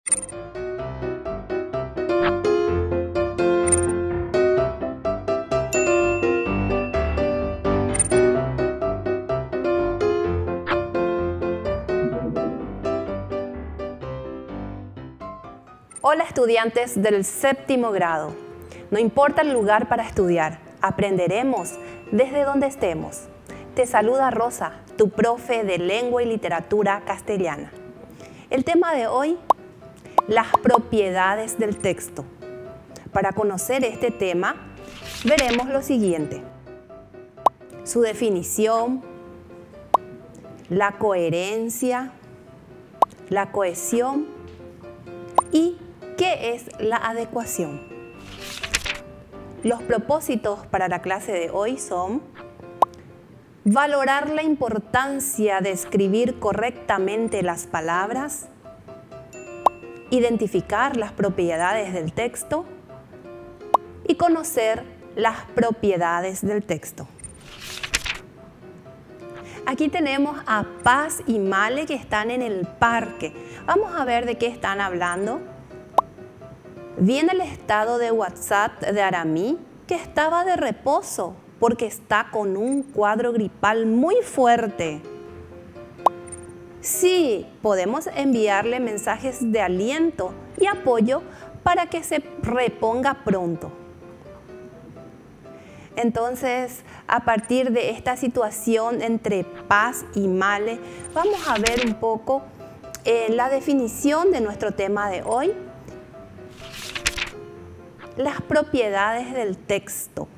Hola estudiantes del séptimo grado. No importa el lugar para estudiar, aprenderemos desde donde estemos. Te saluda Rosa, tu profe de Lengua y Literatura Castellana. El tema de hoy, las propiedades del texto. Para conocer este tema, veremos lo siguiente: su definición, la coherencia, la cohesión y ¿qué es la adecuación? Los propósitos para la clase de hoy son valorar la importancia de escribir correctamente las palabras, identificar las propiedades del texto y conocer las propiedades del texto. Aquí tenemos a Paz y Male que están en el parque. Vamos a ver de qué están hablando. Viene el estado de WhatsApp de Aramí, que estaba de reposo porque está con un cuadro gripal muy fuerte. Sí, podemos enviarle mensajes de aliento y apoyo para que se reponga pronto. Entonces, a partir de esta situación entre Paz y Male, vamos a ver un poco la definición de nuestro tema de hoy. Las propiedades del texto.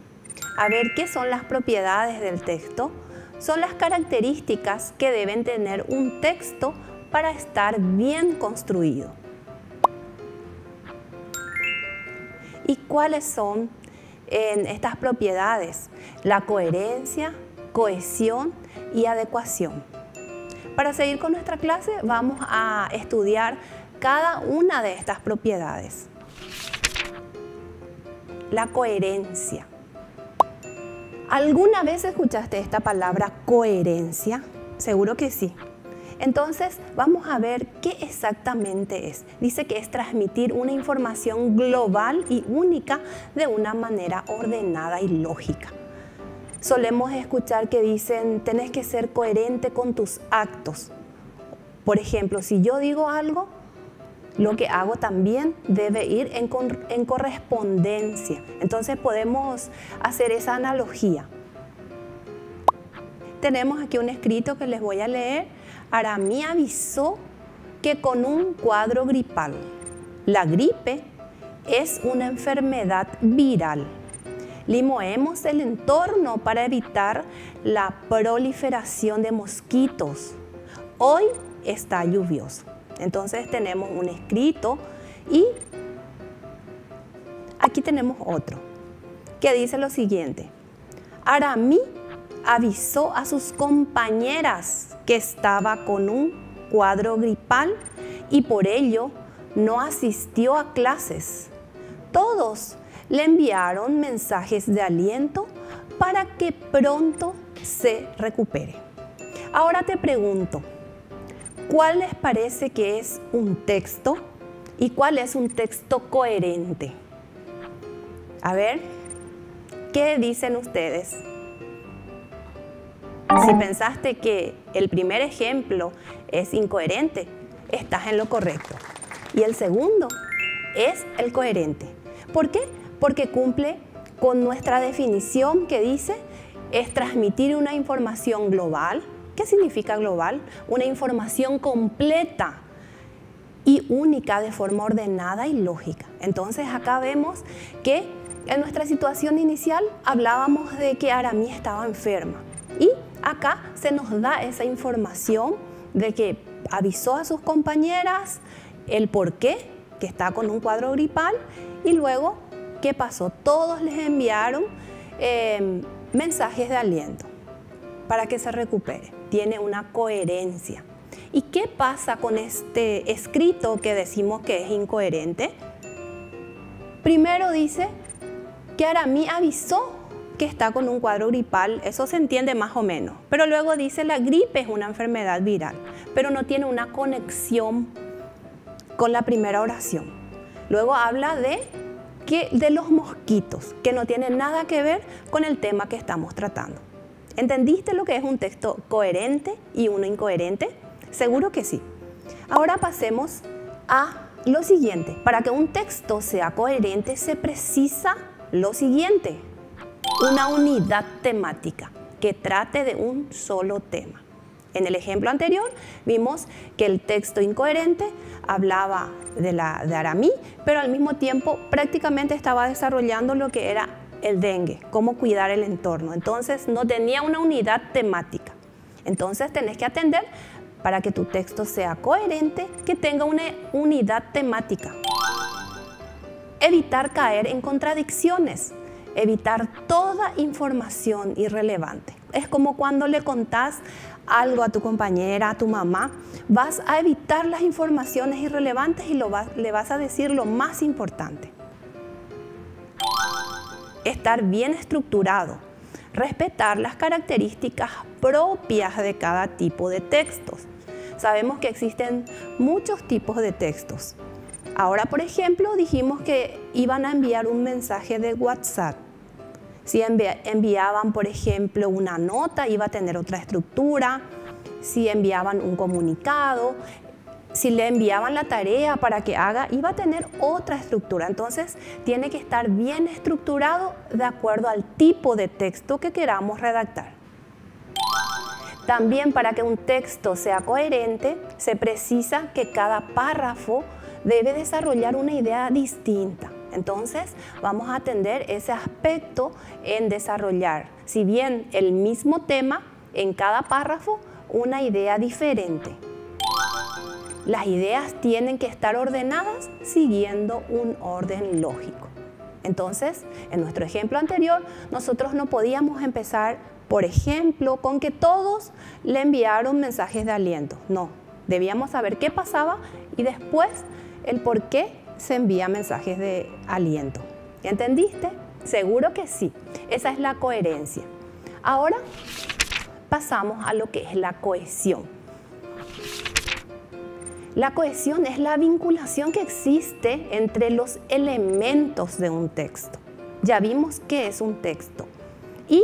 A ver, ¿qué son las propiedades del texto? Son las características que deben tener un texto para estar bien construido. ¿Y cuáles son estas propiedades? La coherencia, cohesión y adecuación. Para seguir con nuestra clase, vamos a estudiar cada una de estas propiedades. La coherencia. ¿Alguna vez escuchaste esta palabra coherencia? Seguro que sí. Entonces, vamos a ver qué exactamente es. Dice que es transmitir una información global y única de una manera ordenada y lógica. Solemos escuchar que dicen, tenés que ser coherente con tus actos. Por ejemplo, si yo digo algo, lo que hago también debe ir en correspondencia. Entonces podemos hacer esa analogía. Tenemos aquí un escrito que les voy a leer. Aramí avisó que con un cuadro gripal. La gripe es una enfermedad viral. Limoemos el entorno para evitar la proliferación de mosquitos. Hoy está lluvioso. Entonces tenemos un escrito y aquí tenemos otro que dice lo siguiente: Aramí avisó a sus compañeras que estaba con un cuadro gripal y por ello no asistió a clases. Todos le enviaron mensajes de aliento para que pronto se recupere. Ahora te pregunto, ¿cuál les parece que es un texto y cuál es un texto coherente? A ver, ¿qué dicen ustedes? Si pensaste que el primer ejemplo es incoherente, estás en lo correcto. Y el segundo es el coherente. ¿Por qué? Porque cumple con nuestra definición que dice es transmitir una información global. ¿Qué significa global? Una información completa y única de forma ordenada y lógica. Entonces acá vemos que en nuestra situación inicial hablábamos de que Aramí estaba enferma y acá se nos da esa información de que avisó a sus compañeras el por qué, que está con un cuadro gripal y luego ¿qué pasó? Todos les enviaron mensajes de aliento para que se recupere. Tiene una coherencia. ¿Y qué pasa con este escrito que decimos que es incoherente? Primero dice que Aramí avisó que está con un cuadro gripal, eso se entiende más o menos. Pero luego dice la gripe es una enfermedad viral, pero no tiene una conexión con la primera oración. Luego habla de los mosquitos, que no tienen nada que ver con el tema que estamos tratando. ¿Entendiste lo que es un texto coherente y uno incoherente? Seguro que sí. Ahora pasemos a lo siguiente. Para que un texto sea coherente se precisa lo siguiente: una unidad temática que trate de un solo tema. En el ejemplo anterior vimos que el texto incoherente hablaba de Aramí, pero al mismo tiempo prácticamente estaba desarrollando lo que era el dengue, cómo cuidar el entorno. Entonces no tenía una unidad temática. Entonces tenés que atender para que tu texto sea coherente, que tenga una unidad temática. Evitar caer en contradicciones. Evitar toda información irrelevante. Es como cuando le contás algo a tu compañera, a tu mamá, vas a evitar las informaciones irrelevantes y le vas a decir lo más importante. Estar bien estructurado. Respetar las características propias de cada tipo de textos. Sabemos que existen muchos tipos de textos. Ahora, por ejemplo, dijimos que iban a enviar un mensaje de WhatsApp. Si enviaban, por ejemplo, una nota, iba a tener otra estructura. Si enviaban un comunicado, si le enviaban la tarea para que haga, iba a tener otra estructura. Entonces, tiene que estar bien estructurado de acuerdo al tipo de texto que queramos redactar. También, para que un texto sea coherente, se precisa que cada párrafo debe desarrollar una idea distinta. Entonces, vamos a atender ese aspecto en desarrollar, si bien el mismo tema, en cada párrafo, una idea diferente. Las ideas tienen que estar ordenadas siguiendo un orden lógico. Entonces, en nuestro ejemplo anterior, nosotros no podíamos empezar, por ejemplo, con que todos le enviaron mensajes de aliento. No, debíamos saber qué pasaba y después el por qué se envía mensajes de aliento. ¿Entendiste? Seguro que sí. Esa es la coherencia. Ahora pasamos a lo que es la cohesión. La cohesión es la vinculación que existe entre los elementos de un texto. Ya vimos qué es un texto. Y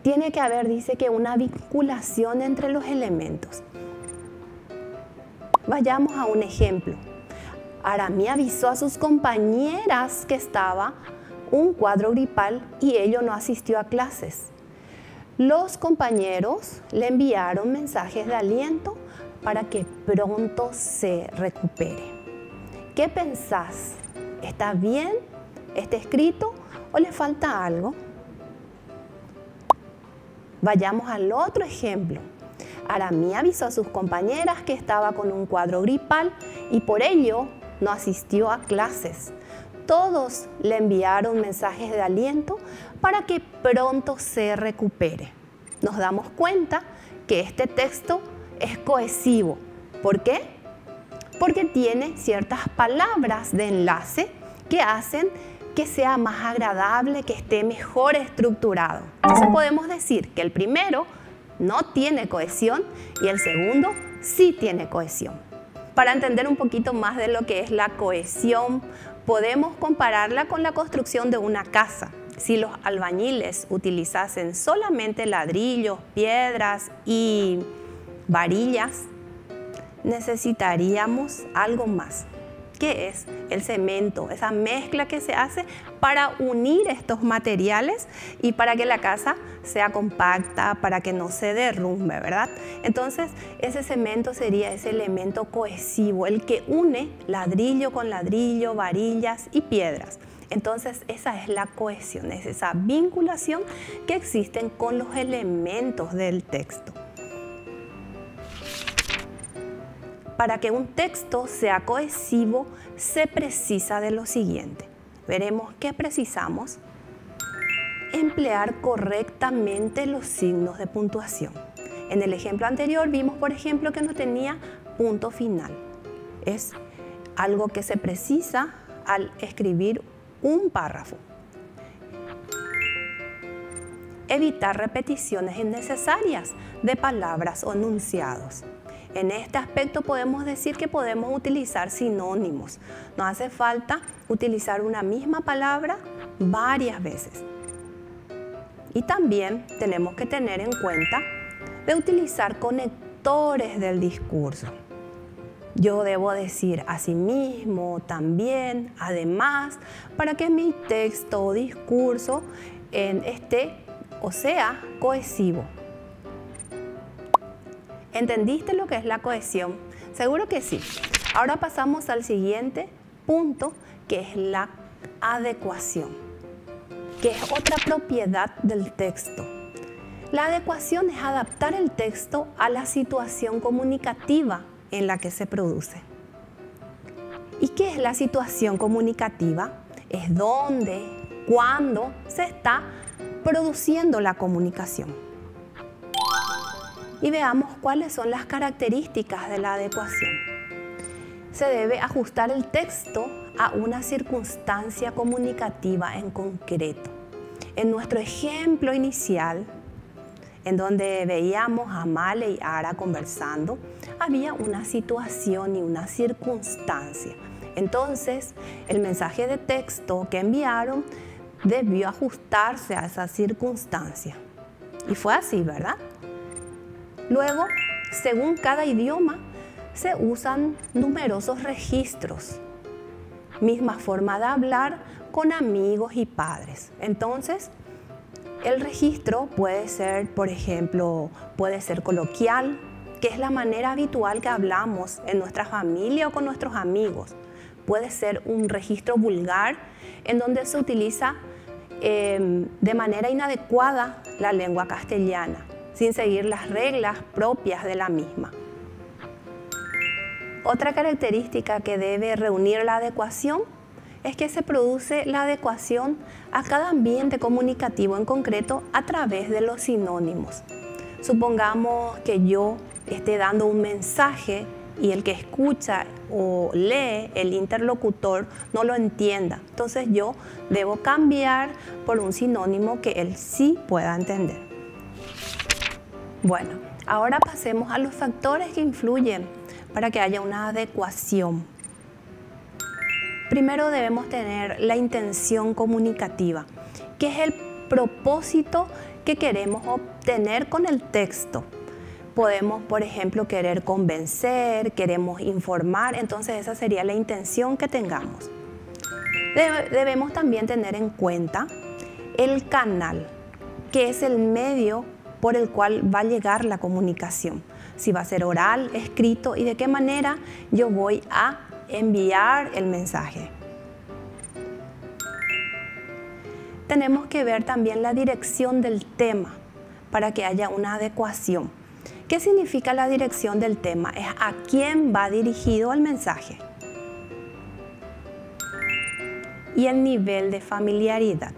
tiene que haber, dice que una vinculación entre los elementos. Vayamos a un ejemplo. Aramí avisó a sus compañeras que estaba un cuadro gripal y ella no asistió a clases. Los compañeros le enviaron mensajes de aliento para que pronto se recupere. ¿Qué pensás? ¿Está bien este escrito o le falta algo? Vayamos al otro ejemplo. Aramí avisó a sus compañeras que estaba con un cuadro gripal y por ello no asistió a clases. Todos le enviaron mensajes de aliento para que pronto se recupere. Nos damos cuenta que este texto es cohesivo. ¿Por qué? Porque tiene ciertas palabras de enlace que hacen que sea más agradable, que esté mejor estructurado. Entonces podemos decir que el primero no tiene cohesión y el segundo sí tiene cohesión. Para entender un poquito más de lo que es la cohesión, podemos compararla con la construcción de una casa. Si los albañiles utilizasen solamente ladrillos, piedras y varillas, necesitaríamos algo más, que es el cemento, esa mezcla que se hace para unir estos materiales y para que la casa sea compacta, para que no se derrumbe, ¿verdad? Entonces, ese cemento sería ese elemento cohesivo, el que une ladrillo con ladrillo, varillas y piedras. Entonces, esa es la cohesión, es esa vinculación que existen con los elementos del texto. Para que un texto sea cohesivo, se precisa de lo siguiente. Veremos qué precisamos. Emplear correctamente los signos de puntuación. En el ejemplo anterior vimos, por ejemplo, que no tenía punto final. Es algo que se precisa al escribir un párrafo. Evitar repeticiones innecesarias de palabras o enunciados. En este aspecto podemos decir que podemos utilizar sinónimos. No hace falta utilizar una misma palabra varias veces. Y también tenemos que tener en cuenta de utilizar conectores del discurso. Yo debo decir asimismo, también, además, para que mi texto o discurso esté, o sea, cohesivo. ¿Entendiste lo que es la cohesión? Seguro que sí. Ahora pasamos al siguiente punto, que es la adecuación, que es otra propiedad del texto. La adecuación es adaptar el texto a la situación comunicativa en la que se produce. ¿Y qué es la situación comunicativa? Es dónde, cuándo se está produciendo la comunicación. Y veamos cuáles son las características de la adecuación. Se debe ajustar el texto a una circunstancia comunicativa en concreto. En nuestro ejemplo inicial, en donde veíamos a Male y Ara conversando, había una situación y una circunstancia. Entonces, el mensaje de texto que enviaron debió ajustarse a esa circunstancia. Y fue así, ¿verdad? Luego, según cada idioma, se usan numerosos registros. Misma forma de hablar con amigos y padres. Entonces, el registro puede ser, por ejemplo, puede ser coloquial, que es la manera habitual que hablamos en nuestra familia o con nuestros amigos. Puede ser un registro vulgar, en donde se utiliza de manera inadecuada la lengua castellana, sin seguir las reglas propias de la misma. Otra característica que debe reunir la adecuación es que se produce la adecuación a cada ambiente comunicativo en concreto a través de los sinónimos. Supongamos que yo esté dando un mensaje y el que escucha o lee, el interlocutor, no lo entienda. Entonces yo debo cambiar por un sinónimo que él sí pueda entender. Bueno, ahora pasemos a los factores que influyen para que haya una adecuación. Primero debemos tener la intención comunicativa, que es el propósito que queremos obtener con el texto. Podemos, por ejemplo, querer convencer, queremos informar, entonces esa sería la intención que tengamos. Debemos también tener en cuenta el canal, que es el medio por el cual va a llegar la comunicación. Si va a ser oral, escrito y de qué manera yo voy a enviar el mensaje. Tenemos que ver también la dirección del tema para que haya una adecuación. ¿Qué significa la dirección del tema? Es a quién va dirigido el mensaje. Y el nivel de familiaridad.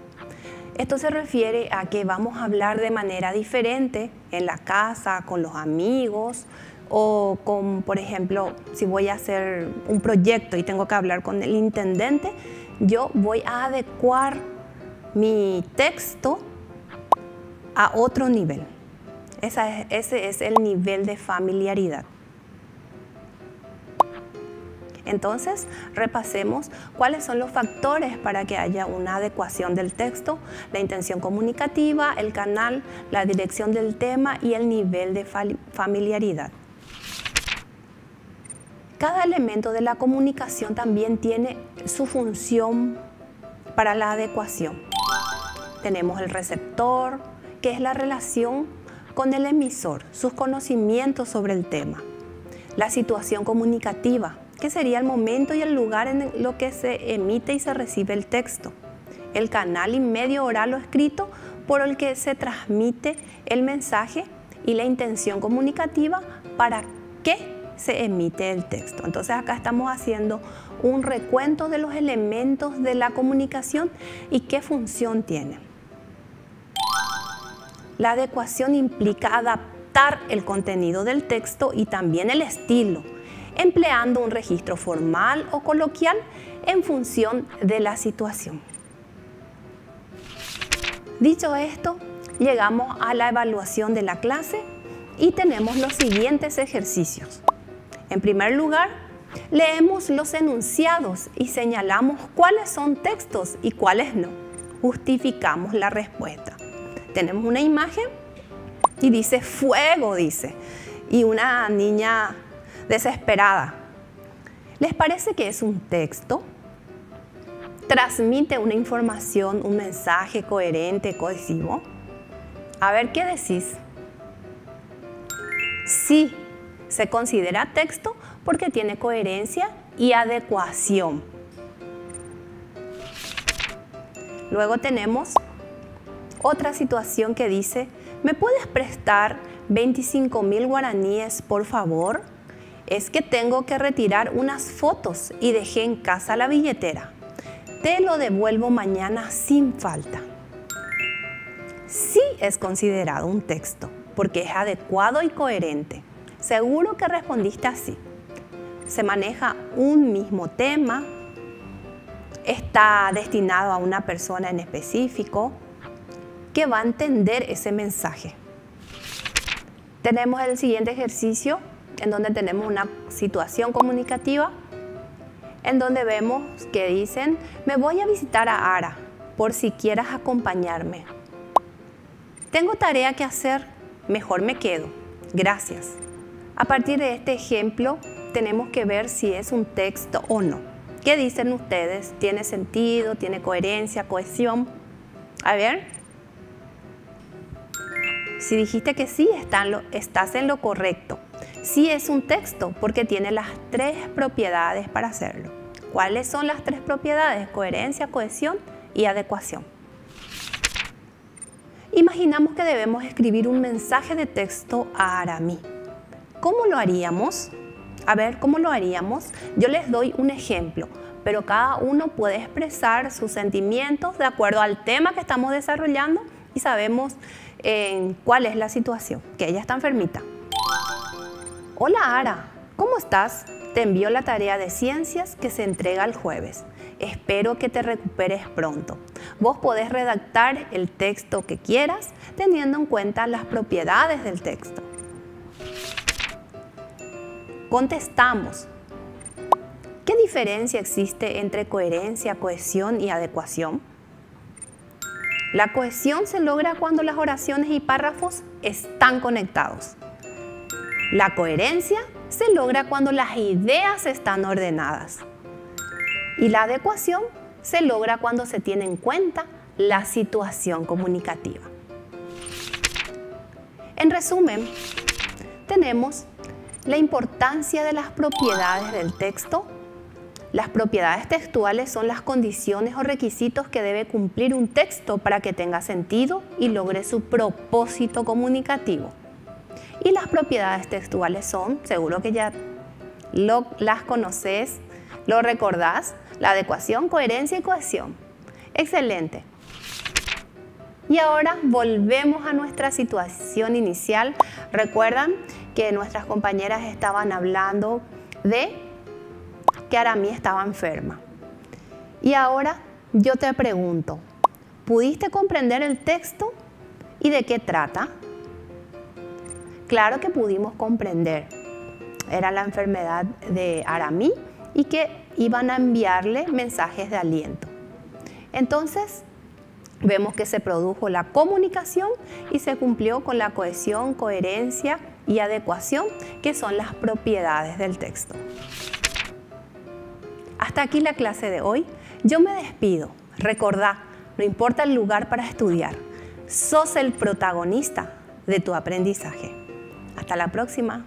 Esto se refiere a que vamos a hablar de manera diferente en la casa, con los amigos o con, por ejemplo, si voy a hacer un proyecto y tengo que hablar con el intendente, yo voy a adecuar mi texto a otro nivel. Ese es el nivel de familiaridad. Entonces, repasemos cuáles son los factores para que haya una adecuación del texto: la intención comunicativa, el canal, la dirección del tema y el nivel de familiaridad. Cada elemento de la comunicación también tiene su función para la adecuación. Tenemos el receptor, que es la relación con el emisor, sus conocimientos sobre el tema. La situación comunicativa, que sería el momento y el lugar en lo que se emite y se recibe el texto. El canal y medio oral o escrito por el que se transmite el mensaje y la intención comunicativa para qué se emite el texto. Entonces acá estamos haciendo un recuento de los elementos de la comunicación y qué función tienen. La adecuación implica adaptar el contenido del texto y también el estilo, empleando un registro formal o coloquial en función de la situación. Dicho esto, llegamos a la evaluación de la clase Y tenemos los siguientes ejercicios. En primer lugar, leemos los enunciados y señalamos cuáles son textos y cuáles no. Justificamos la respuesta. Tenemos una imagen y dice fuego, dice. Y una niña desesperada. ¿Les parece que es un texto? ¿Transmite una información, un mensaje coherente, cohesivo? A ver, ¿qué decís? Sí, se considera texto porque tiene coherencia y adecuación. Luego tenemos otra situación que dice, ¿me puedes prestar 25.000 guaraníes, por favor? Es que tengo que retirar unas fotos y dejé en casa la billetera. Te lo devuelvo mañana sin falta. Sí es considerado un texto porque es adecuado y coherente. Seguro que respondiste así. Se maneja un mismo tema, está destinado a una persona en específico que va a entender ese mensaje. Tenemos el siguiente ejercicio en donde tenemos una situación comunicativa en donde vemos que dicen, me voy a visitar a Ara por si quieras acompañarme. Tengo tarea que hacer, mejor me quedo. Gracias. A partir de este ejemplo, tenemos que ver si es un texto o no. ¿Qué dicen ustedes? ¿Tiene sentido? ¿Tiene coherencia? ¿Cohesión? A ver. Si dijiste que sí, estás en lo correcto. Sí es un texto porque tiene las 3 propiedades para hacerlo. ¿Cuáles son las 3 propiedades? Coherencia, cohesión y adecuación. Imaginamos que debemos escribir un mensaje de texto a Aramí. ¿Cómo lo haríamos? A ver, ¿cómo lo haríamos? Yo les doy un ejemplo, pero cada uno puede expresar sus sentimientos de acuerdo al tema que estamos desarrollando y sabemos cuál es la situación, que ella está enfermita. Hola Ara, ¿cómo estás? Te envío la tarea de ciencias que se entrega el jueves. Espero que te recuperes pronto. Vos podés redactar el texto que quieras teniendo en cuenta las propiedades del texto. Contestamos. ¿Qué diferencia existe entre coherencia, cohesión y adecuación? La cohesión se logra cuando las oraciones y párrafos están conectados. La coherencia se logra cuando las ideas están ordenadas. Y la adecuación se logra cuando se tiene en cuenta la situación comunicativa. En resumen, tenemos la importancia de las propiedades del texto. Las propiedades textuales son las condiciones o requisitos que debe cumplir un texto para que tenga sentido y logre su propósito comunicativo. Y las propiedades textuales son, seguro que ya las conoces, lo recordás, la adecuación, coherencia y cohesión. Excelente. Y ahora volvemos a nuestra situación inicial. Recuerdan que nuestras compañeras estaban hablando de que Aramí estaba enferma. Y ahora yo te pregunto, ¿pudiste comprender el texto y de qué trata? Claro que pudimos comprender. Era la enfermedad de Aramí y que iban a enviarle mensajes de aliento. Entonces, vemos que se produjo la comunicación y se cumplió con la cohesión, coherencia y adecuación, que son las propiedades del texto. Hasta aquí la clase de hoy. Yo me despido. Recordá, no importa el lugar para estudiar, sos el protagonista de tu aprendizaje. Hasta la próxima.